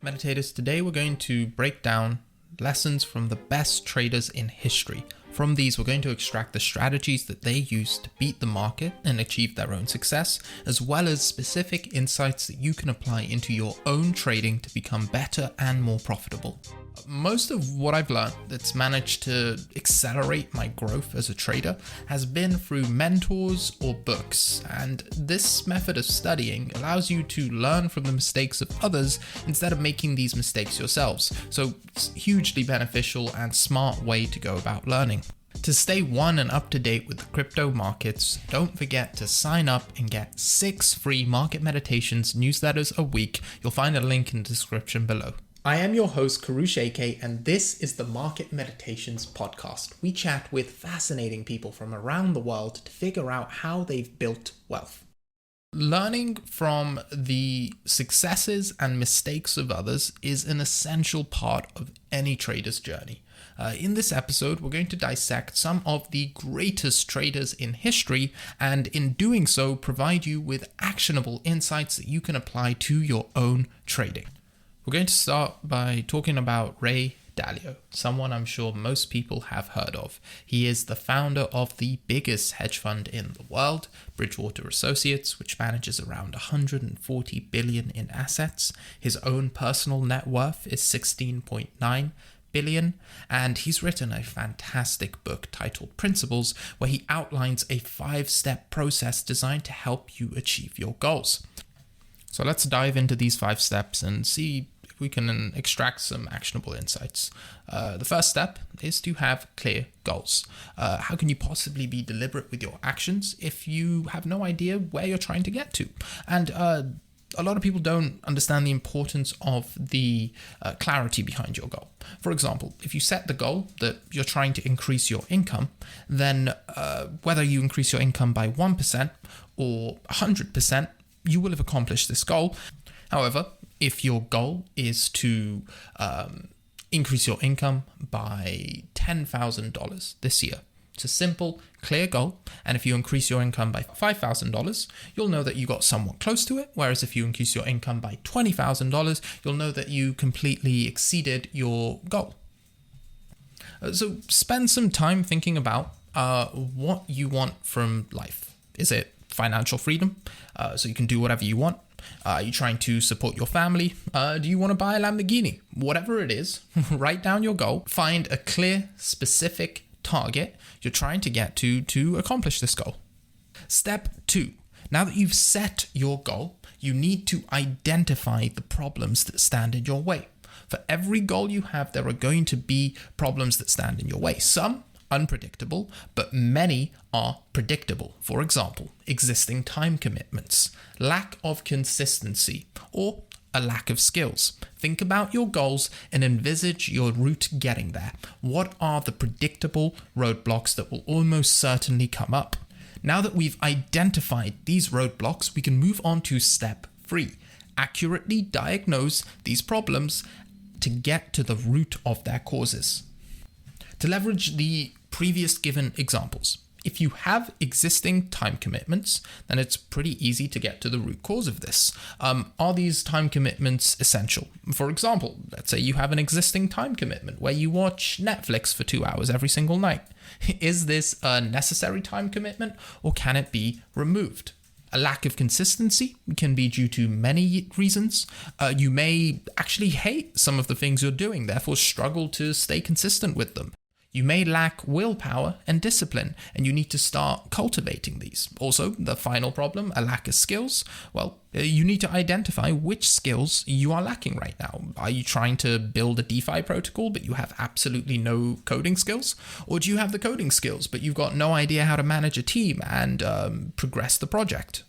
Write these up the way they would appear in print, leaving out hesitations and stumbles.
Meditators, today we're going to break down lessons from the best traders in history. From these, we're going to extract the strategies that they use to beat the market and achieve their own success, as well as specific insights that you can apply into your own trading to become better and more profitable. Most of what I've learned that's managed to accelerate my growth as a trader has been through mentors or books, and this method of studying allows you to learn from the mistakes of others instead of making these mistakes yourselves. So it's a hugely beneficial and smart way to go about learning. To stay on and up to date with the crypto markets, don't forget to sign up and get 6 free market meditations newsletters a week. You'll find a link in the description below. I am your host, Koroush AK, and this is the Market Meditations podcast. We chat with fascinating people from around the world to figure out how they've built wealth. Learning from the successes and mistakes of others is an essential part of any trader's journey. In this episode, we're going to dissect some of the greatest traders in history, and in doing so, provide you with actionable insights that you can apply to your own trading. We're going to start by talking about Ray Dalio, someone I'm sure most people have heard of. He is the founder of the biggest hedge fund in the world, Bridgewater Associates, which manages around 140 billion in assets. His own personal net worth is 16.9 billion, and he's written a fantastic book titled Principles, where he outlines a 5-step process designed to help you achieve your goals. So let's dive into these 5 steps and see if we can extract some actionable insights. The first step is to have clear goals. How can you possibly be deliberate with your actions if you have no idea where you're trying to get to? And a lot of people don't understand the importance of the clarity behind your goal. For example, if you set the goal that you're trying to increase your income, then whether you increase your income by 1% or 100%, you will have accomplished this goal. However, if your goal is to increase your income by $10,000 this year, it's a simple, clear goal. And if you increase your income by $5,000, you'll know that you got somewhat close to it. Whereas if you increase your income by $20,000, you'll know that you completely exceeded your goal. So spend some time thinking about what you want from life. Is it financial freedom, so you can do whatever you want? Are you trying to support your family? Do you want to buy a Lamborghini? Whatever it is, write down your goal, find a clear, specific target you're trying to get to accomplish this goal. Step 2. Now that you've set your goal, you need to identify the problems that stand in your way. For every goal you have, there are going to be problems that stand in your way. Some unpredictable, but many are predictable. For example, existing time commitments, lack of consistency, or a lack of skills. Think about your goals and envisage your route getting there. What are the predictable roadblocks that will almost certainly come up? Now that we've identified these roadblocks, we can move on to step 3. Accurately diagnose these problems to get to the root of their causes. To leverage the previous given examples, if you have existing time commitments, then it's pretty easy to get to the root cause of this. Are these time commitments essential? For example, let's say you have an existing time commitment where you watch Netflix for 2 hours every single night. Is this a necessary time commitment, or can it be removed? A lack of consistency can be due to many reasons. You may actually hate some of the things you're doing, therefore struggle to stay consistent with them. You may lack willpower and discipline, and you need to start cultivating these. Also, the final problem, a lack of skills. Well, you need to identify which skills you are lacking right now. Are you trying to build a DeFi protocol, but you have absolutely no coding skills? Or do you have the coding skills, but you've got no idea how to manage a team and progress the project?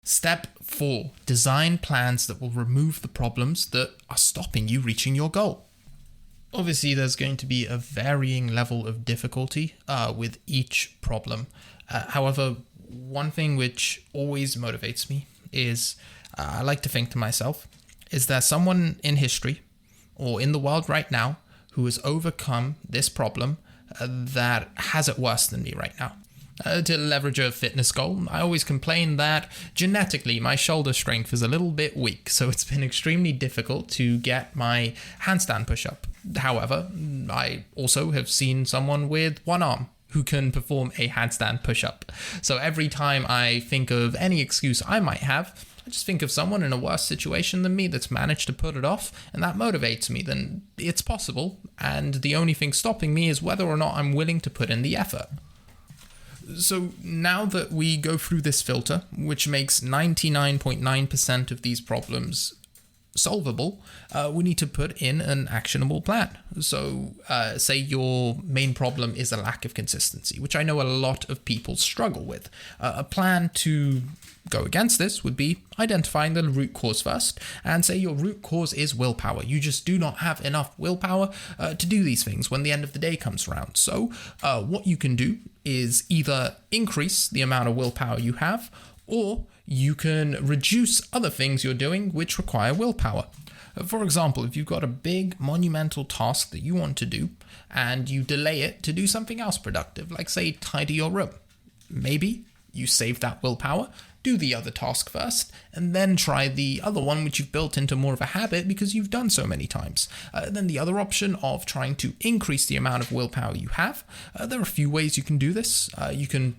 Step 4, design plans that will remove the problems that are stopping you reaching your goal. Obviously, there's going to be a varying level of difficulty with each problem. However, one thing which always motivates me is, I like to think to myself, is there someone in history or in the world right now who has overcome this problem that has it worse than me right now? To leverage a fitness goal, I always complain that genetically my shoulder strength is a little bit weak, so it's been extremely difficult to get my handstand push-up. However, I also have seen someone with one arm who can perform a handstand push-up. So every time I think of any excuse I might have, I just think of someone in a worse situation than me that's managed to put it off, and that motivates me. Then it's possible, and the only thing stopping me is whether or not I'm willing to put in the effort. So now that we go through this filter, which makes 99.9% of these problems solvable, we need to put in an actionable plan. So say your main problem is a lack of consistency, which I know a lot of people struggle with. A plan to go against this would be identifying the root cause first, and say your root cause is willpower. You just do not have enough willpower to do these things when the end of the day comes around. So what you can do is either increase the amount of willpower you have, or you can reduce other things you're doing which require willpower. For example, if you've got a big monumental task that you want to do and you delay it to do something else productive, like say tidy your room, maybe you save that willpower, do the other task first, and then try the other one which you've built into more of a habit because you've done so many times. Then the other option of trying to increase the amount of willpower you have, there are a few ways you can do this. You can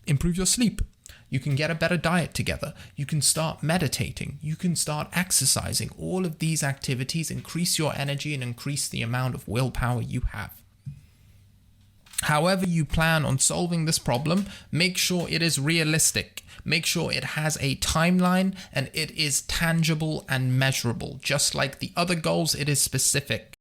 improve your sleep. You can get a better diet together. You can start meditating. You can start exercising. All of these activities increase your energy and increase the amount of willpower you have. However you plan on solving this problem, make sure it is realistic. Make sure it has a timeline and it is tangible and measurable. Just like the other goals, it is specific.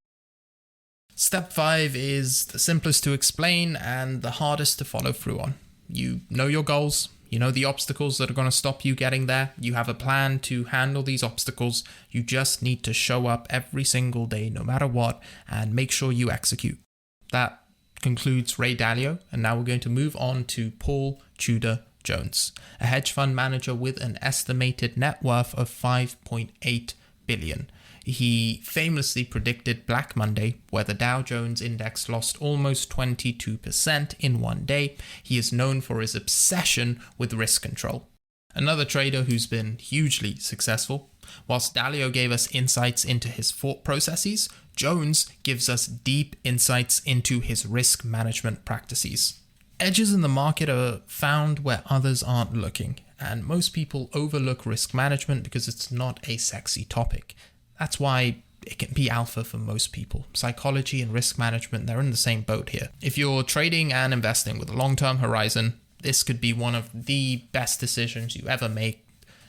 Step 5 is the simplest to explain and the hardest to follow through on. You know your goals. You know the obstacles that are going to stop you getting there. You have a plan to handle these obstacles. You just need to show up every single day, no matter what, and make sure you execute. That concludes Dalio, and now we're going to move on to Paul Tudor Jones, a hedge fund manager with an estimated net worth of 5.8 billion. He famously predicted Black Monday, where the Dow Jones index lost almost 22% in one day. He is known for his obsession with risk control. Another trader who's been hugely successful. Whilst Dalio gave us insights into his thought processes, Jones gives us deep insights into his risk management practices. Edges in the market are found where others aren't looking, and most people overlook risk management because it's not a sexy topic. That's why it can be alpha for most people. Psychology and risk management, they're in the same boat here. If you're trading and investing with a long-term horizon, this could be one of the best decisions you ever make,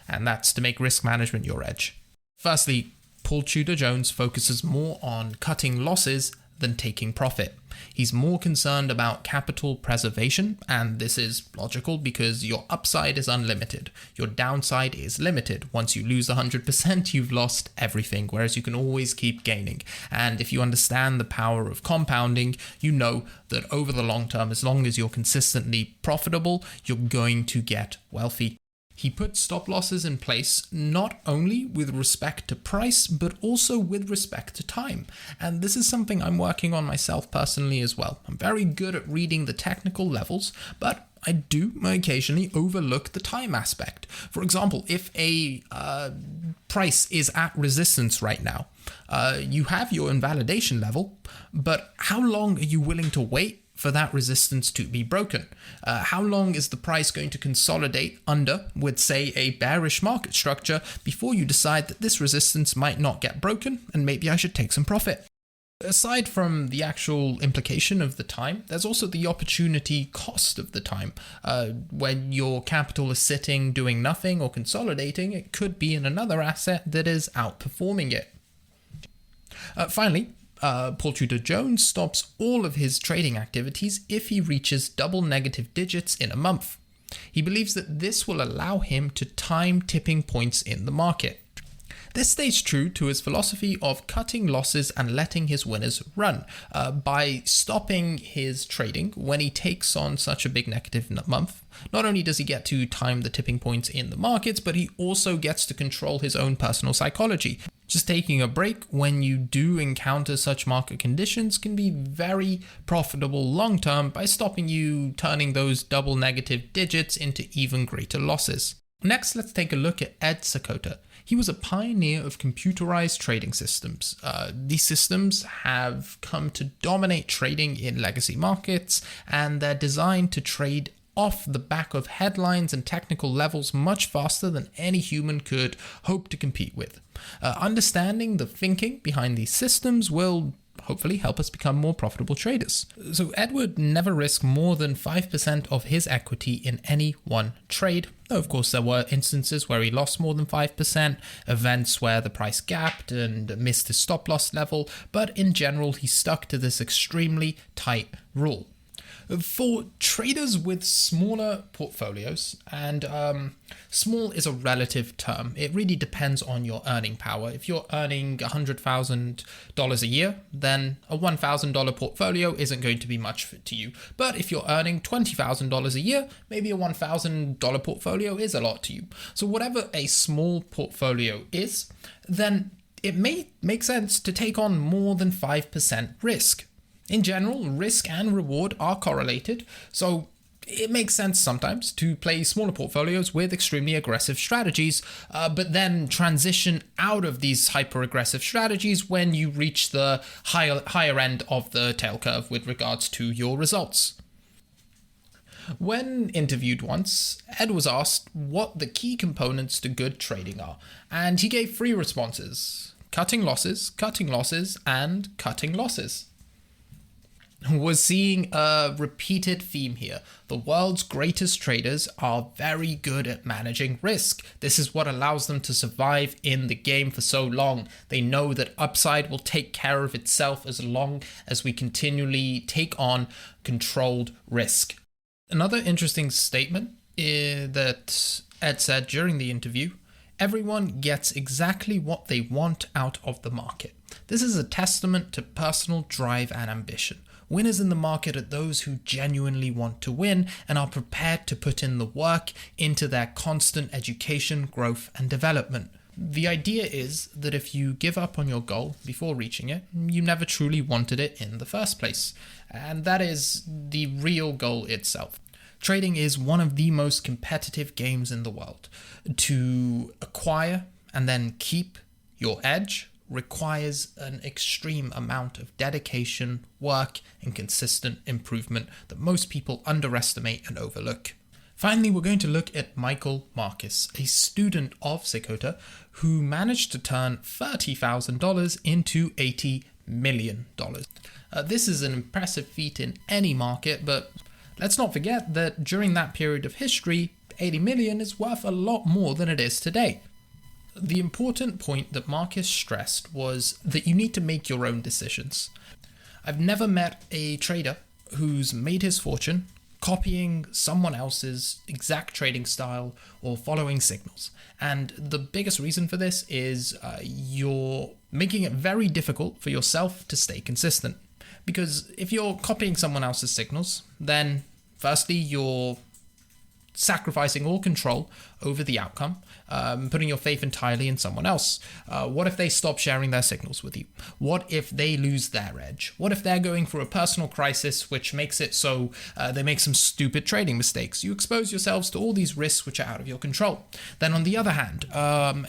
and that's to make risk management your edge. Firstly, Paul Tudor Jones focuses more on cutting losses than taking profit. He's more concerned about capital preservation, and this is logical because your upside is unlimited. Your downside is limited. Once you lose 100%, you've lost everything, whereas you can always keep gaining. And if you understand the power of compounding, you know that over the long term, as long as you're consistently profitable, you're going to get wealthy. He put stop losses in place not only with respect to price, but also with respect to time. And this is something I'm working on myself personally as well. I'm very good at reading the technical levels, but I do occasionally overlook the time aspect. For example, if a price is at resistance right now, you have your invalidation level, but how long are you willing to wait for that resistance to be broken? How long is the price going to consolidate under with, say, a bearish market structure before you decide that this resistance might not get broken and maybe I should take some profit? Aside from the actual implication of the time, there's also the opportunity cost of the time. When your capital is sitting doing nothing or consolidating, it could be in another asset that is outperforming it. Finally, Paul Tudor Jones stops all of his trading activities if he reaches double negative digits in a month. He believes that this will allow him to time tipping points in the market. This stays true to his philosophy of cutting losses and letting his winners run. By stopping his trading when he takes on such a big negative month, not only does he get to time the tipping points in the markets, but he also gets to control his own personal psychology. Just taking a break when you do encounter such market conditions can be very profitable long term by stopping you turning those double negative digits into even greater losses. Next, let's take a look at Ed Seykota. He was a pioneer of computerized trading systems. These systems have come to dominate trading in legacy markets, and they're designed to trade off the back of headlines and technical levels much faster than any human could hope to compete with. Understanding the thinking behind these systems will hopefully help us become more profitable traders. So Edward never risked more than 5% of his equity in any one trade. Though of course there were instances where he lost more than 5%, events where the price gapped and missed his stop loss level, but in general he stuck to this extremely tight rule. For traders with smaller portfolios, and small is a relative term, it really depends on your earning power. If you're earning $100,000 a year, then a $1,000 portfolio isn't going to be much to you. But if you're earning $20,000 a year, maybe a $1,000 portfolio is a lot to you. So whatever a small portfolio is, then it may make sense to take on more than 5% risk. In general, risk and reward are correlated, so it makes sense sometimes to play smaller portfolios with extremely aggressive strategies, but then transition out of these hyper-aggressive strategies when you reach the higher end of the tail curve with regards to your results. When interviewed once, Ed was asked what the key components to good trading are, and he gave 3 responses: cutting losses, and cutting losses. We're seeing a repeated theme here. The world's greatest traders are very good at managing risk. This is what allows them to survive in the game for so long. They know that upside will take care of itself as long as we continually take on controlled risk. Another interesting statement that Ed said during the interview: everyone gets exactly what they want out of the market. This is a testament to personal drive and ambition. Winners in the market are those who genuinely want to win and are prepared to put in the work into their constant education, growth, and development. The idea is that if you give up on your goal before reaching it, you never truly wanted it in the first place. And that is the real goal itself. Trading is one of the most competitive games in the world. To acquire and then keep your edge requires an extreme amount of dedication, work, and consistent improvement that most people underestimate and overlook. Finally, we're going to look at Michael Marcus, a student of Seykota who managed to turn $30,000 into $80 million. This is an impressive feat in any market, but let's not forget that during that period of history, 80 million is worth a lot more than it is today. The important point that Marcus stressed was that you need to make your own decisions. I've never met a trader who's made his fortune copying someone else's exact trading style or following signals. And the biggest reason for this is you're making it very difficult for yourself to stay consistent. Because if you're copying someone else's signals, then firstly, you're sacrificing all control over the outcome, putting your faith entirely in someone else. What if they stop sharing their signals with you? What if they lose their edge? What if they're going through a personal crisis which makes it so they make some stupid trading mistakes? You expose yourselves to all these risks which are out of your control. Then on the other hand,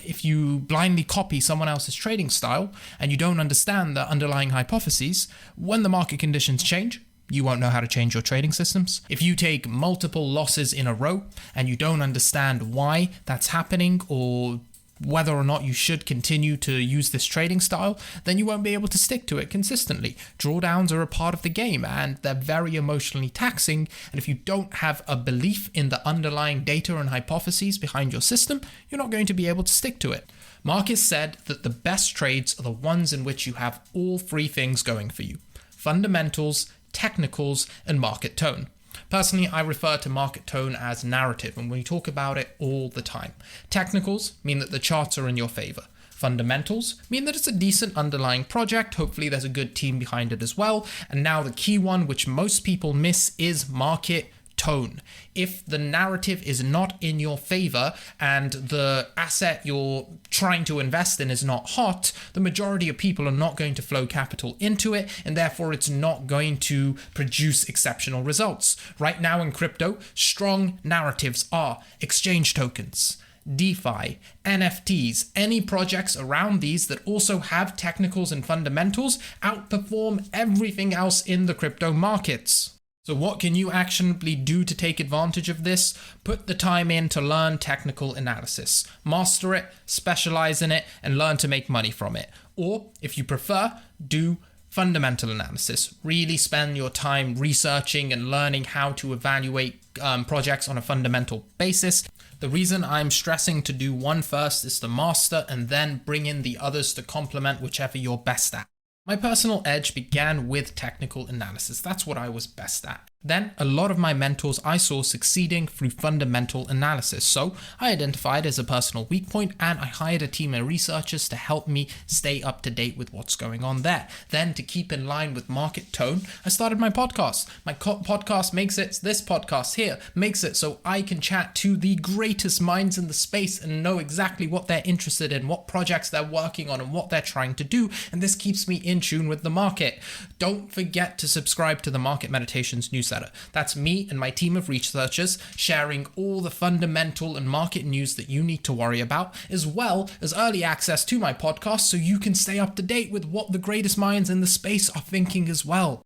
if you blindly copy someone else's trading style and you don't understand the underlying hypotheses, when the market conditions change, you won't know how to change your trading systems. If you take multiple losses in a row and you don't understand why that's happening or whether or not you should continue to use this trading style, then you won't be able to stick to it consistently. Drawdowns are a part of the game and they're very emotionally taxing. And if you don't have a belief in the underlying data and hypotheses behind your system, you're not going to be able to stick to it. Marcus said that the best trades are the ones in which you have all 3 things going for you: fundamentals, technicals, and market tone. Personally, I refer to market tone as narrative, and we talk about it all the time. Technicals mean that the charts are in your favor. Fundamentals mean that it's a decent underlying project. Hopefully there's a good team behind it as well. And now the key one, which most people miss, is market tone. If the narrative is not in your favor and the asset you're trying to invest in is not hot, the majority of people are not going to flow capital into it, and therefore it's not going to produce exceptional results. Right now in crypto, strong narratives are exchange tokens, DeFi, NFTs, any projects around these that also have technicals and fundamentals outperform everything else in the crypto markets. So what can you actionably do to take advantage of this? Put the time in to learn technical analysis, master it, specialize in it, and learn to make money from it. Or if you prefer, do fundamental analysis. Really spend your time researching and learning how to evaluate projects on a fundamental basis. The reason I'm stressing to do one first is to master and then bring in the others to complement whichever you're best at. My personal edge began with technical analysis. That's what I was best at. Then a lot of my mentors I saw succeeding through fundamental analysis. So I identified as a personal weak point and I hired a team of researchers to help me stay up to date with what's going on there. Then to keep in line with market tone, I started my podcast. My podcast makes it, this podcast here makes it so I can chat to the greatest minds in the space and know exactly what they're interested in, what projects they're working on and what they're trying to do. And this keeps me in tune with the market. Don't forget to subscribe to the Market Meditations newsletter. That's me and my team of researchers sharing all the fundamental and market news that you need to worry about, as well as early access to my podcast so you can stay up to date with what the greatest minds in the space are thinking as well.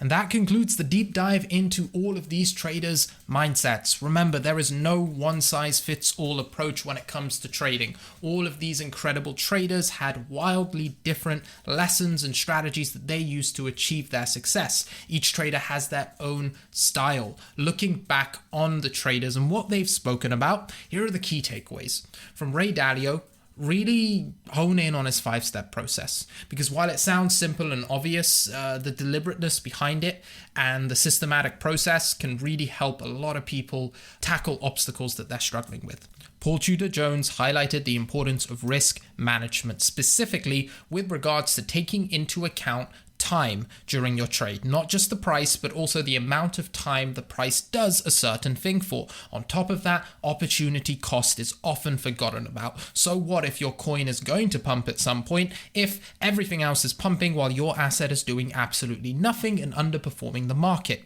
And that concludes the deep dive into all of these traders' mindsets. Remember, there is no one-size-fits-all approach when it comes to trading. All of these incredible traders had wildly different lessons and strategies that they used to achieve their success. Each trader has their own style. Looking back on the traders and what they've spoken about, here are the key takeaways. From Dalio, really hone in on his 5-step process, because while it sounds simple and obvious, the deliberateness behind it and the systematic process can really help a lot of people tackle obstacles that they're struggling with. Paul Tudor Jones highlighted the importance of risk management, specifically with regards to taking into account time during your trade, not just the price, but also the amount of time the price does a certain thing for. On top of that, opportunity cost is often forgotten about. So what if your coin is going to pump at some point if everything else is pumping while your asset is doing absolutely nothing and underperforming the market?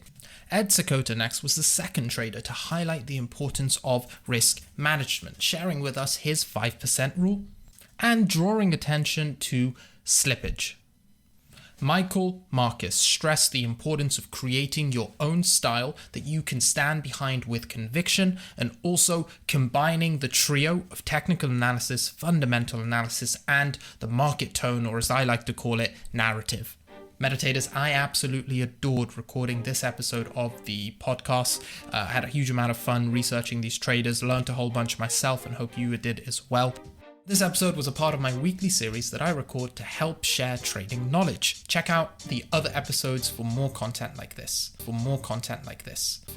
Seykota next was the second trader to highlight the importance of risk management, sharing with us his 5% rule and drawing attention to slippage. Michael Marcus stressed the importance of creating your own style that you can stand behind with conviction, and also combining the trio of technical analysis, fundamental analysis, and the market tone, or as I like to call it, narrative. Meditators, I absolutely adored recording this episode of the podcast. I had a huge amount of fun researching these traders, learned a whole bunch myself, and hope you did as well. This episode was a part of my weekly series that I record to help share trading knowledge. Check out the other episodes for more content like this.